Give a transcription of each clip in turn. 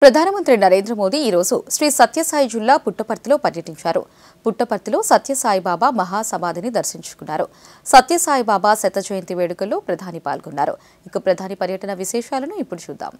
ప్రధానమంత్రి నరేంద్ర మోదీ ఈ రోజు శ్రీ సత్యసాయి జిల్లా పుట్టపర్తిలో పర్యటించారు. పుట్టపర్తిలో సత్యసాయి బాబా మహాసమాధిని దర్శించుకున్నారు. సత్యసాయి బాబా శత జయంతి వేడుకల్లో ప్రధాని పాల్గొన్నారు. ఇక ప్రధాని పర్యటన విశేషాలను ఇప్పుడు చూద్దాం.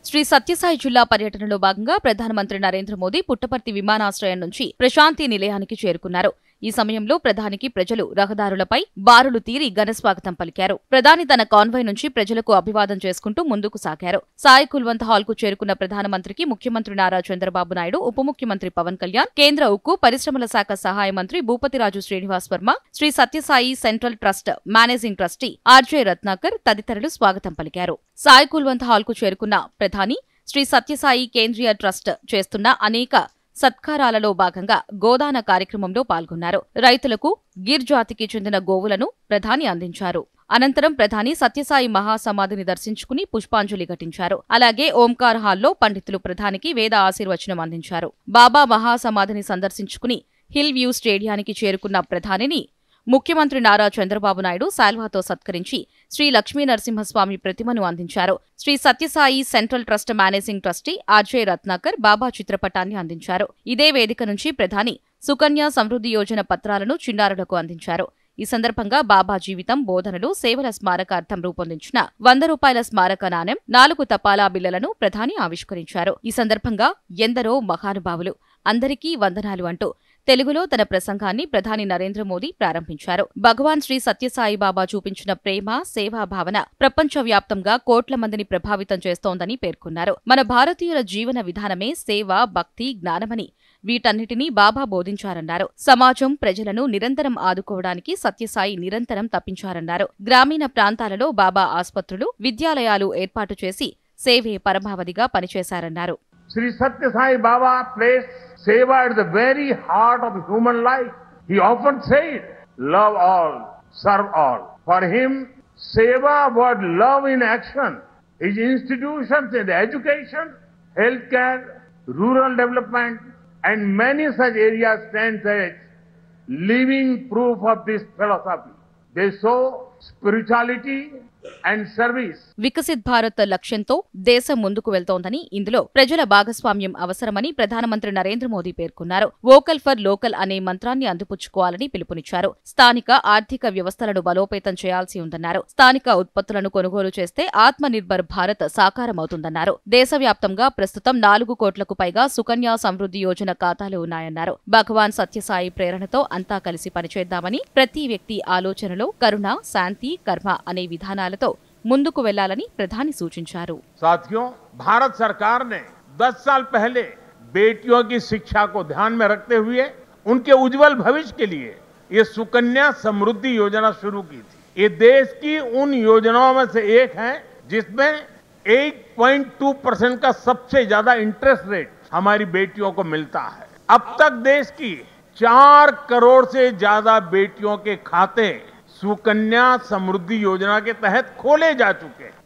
శ్రీ సత్యసాయి జిల్లా పర్యటనలో భాగంగా ప్రధానమంత్రి నరేంద్ర మోదీ పుట్టపర్తి విమానాశ్రయం నుంచి ప్రశాంతి నిలయానికి చేరుకున్నారు. ఈ సమయంలో ప్రధానికి ప్రజలు రహదారులపై బారులు తీరి ఘనస్వాగతం పలికారు. ప్రధాని తన కాన్వాయ్ నుంచి ప్రజలకు అభివాదం చేసుకుంటూ ముందుకు సాగారు. సాయి కుల్వంత్ హాల్ కు చేరుకున్న ప్రధానమంత్రికి ముఖ్యమంత్రి నారా చంద్రబాబు నాయుడు, ఉప ముఖ్యమంత్రి పవన్ కళ్యాణ్, కేంద్ర ఉక్కు పరిశ్రమల శాఖ సహాయ మంత్రి Bhupathiraju Srinivas Varma, Shri Sathya Sai central trust managing trustee RJ Ratnakar తదితరులు స్వాగతం పలికారు. సాయి కుల్వంత్ హాల్ కు చేరుకున్న ప్రధాని శ్రీ సత్యసాయి కేంద్రీయ ట్రస్ట్ చేస్తున్న అనేక సత్కారాలలో భాగంగా గోదాన కార్యక్రమంలో పాల్గొన్నారు. రైతులకు గిర్ జాతికి చెందిన గోవులను ప్రధాని అందించారు. అనంతరం ప్రధాని సత్యసాయి మహాసమాధిని దర్శించుకుని పుష్పాంజలి ఘటించారు. అలాగే ఓంకార్ హాల్లో పండితులు ప్రధానికి వేద ఆశీర్వచనం అందించారు. బాబా మహాసమాధిని సందర్శించుకుని హిల్ వ్యూ స్టేడియానికి చేరుకున్న ప్రధానిని ముఖ్యమంత్రి నారా చంద్రబాబు నాయుడు శాల్వాతో సత్కరించి శ్రీ లక్ష్మీ నరసింహస్వామి ప్రతిమను అందించారు. Shri Sathya Sai central trust managing trustee RJ Ratnakar Baba చిత్రపటాన్ని అందించారు. ఇదే వేదిక నుంచి ప్రధాని సుకన్య సమృద్ధి యోజన పత్రాలను చిన్నారులకు అందించారు. ఈ సందర్భంగా బాబా జీవితం, బోధనలు, సేవల స్మారకార్థం రూపొందించిన 100 రూపాయల స్మారక నాణెం, 4 తపాలా బిళ్లలను ప్రధాని ఆవిష్కరించారు. ఈ సందర్భంగా ఎందరో మహానుభావులు అందరికీ వందనాలు అంటూ తెలుగులో తన ప్రసంగాన్ని ప్రధాని నరేంద్ర మోదీ ప్రారంభించారు. భగవాన్ శ్రీ సత్యసాయి బాబా చూపించిన ప్రేమ, సేవా భావన ప్రపంచవ్యాప్తంగా కోట్ల మందిని ప్రభావితం చేస్తోందని పేర్కొన్నారు. మన భారతీయుల జీవన విధానమే సేవ, భక్తి, జ్ఞానమని, వీటన్నిటినీ బాబా బోధించారన్నారు. సమాజం, ప్రజలను నిరంతరం ఆదుకోవడానికి సత్యసాయి నిరంతరం తప్పించారన్నారు. గ్రామీణ ప్రాంతాలలో బాబా ఆస్పత్రులు, విద్యాలయాలు ఏర్పాటు చేసి సేవే పరమావధిగా పనిచేశారన్నారు. Sri Satya Sai Baba placed seva at the very heart of human life. He often said, love all, serve all. For him, seva was love in action. His institutions in education, healthcare, rural development, and many such areas stand as living proof of this philosophy. They show spirituality and service. Viksit Bharat లక్ష్యంతో దేశం ముందుకు వెళ్తోందని, ఇందులో ప్రజల భాగస్వామ్యం అవసరమని ప్రధానమంత్రి నరేంద్ర మోదీ పేర్కొన్నారు. Vocal for local అనే మంత్రాన్ని అందిపుచ్చుకోవాలని పిలుపునిచ్చారు. స్థానిక ఆర్థిక వ్యవస్థలను బలోపేతం చేయాల్సి ఉందన్నారు. స్థానిక ఉత్పత్తులను కొనుగోలు చేస్తే ఆత్మ నిర్భర్ భారత్ సాకారమవుతుందన్నారు. దేశవ్యాప్తంగా ప్రస్తుతం 4 కోట్లకు పైగా సుకన్య సమృద్ధి యోజన ఖాతాలు ఉన్నాయన్నారు. భగవాన్ సత్యసాయి ప్రేరణతో అంతా కలిసి పనిచేద్దామని, ప్రతి వ్యక్తి ఆలోచనలో కరుణ, శాంతి, కర్మ అనే విధానాలతో ముందుకు వెళ్లాలని ప్రధాని సూచించారు. साथियों, भारत सरकार ने 10 साल पहले बेटियों की शिक्षा को ध्यान में रखते हुए उनके उज्जवल भविष्य के लिए ये सुकन्या समृद्धि योजना शुरू की थी. ये देश की उन योजनाओं में से एक है जिसमें 8.2% का सबसे ज्यादा इंटरेस्ट रेट हमारी बेटियों को मिलता है. अब तक देश की 4 करोड़ से ज्यादा बेटियों के खाते सुकन्या समृद्धि योजना के तहत खोले जा चुके हैं.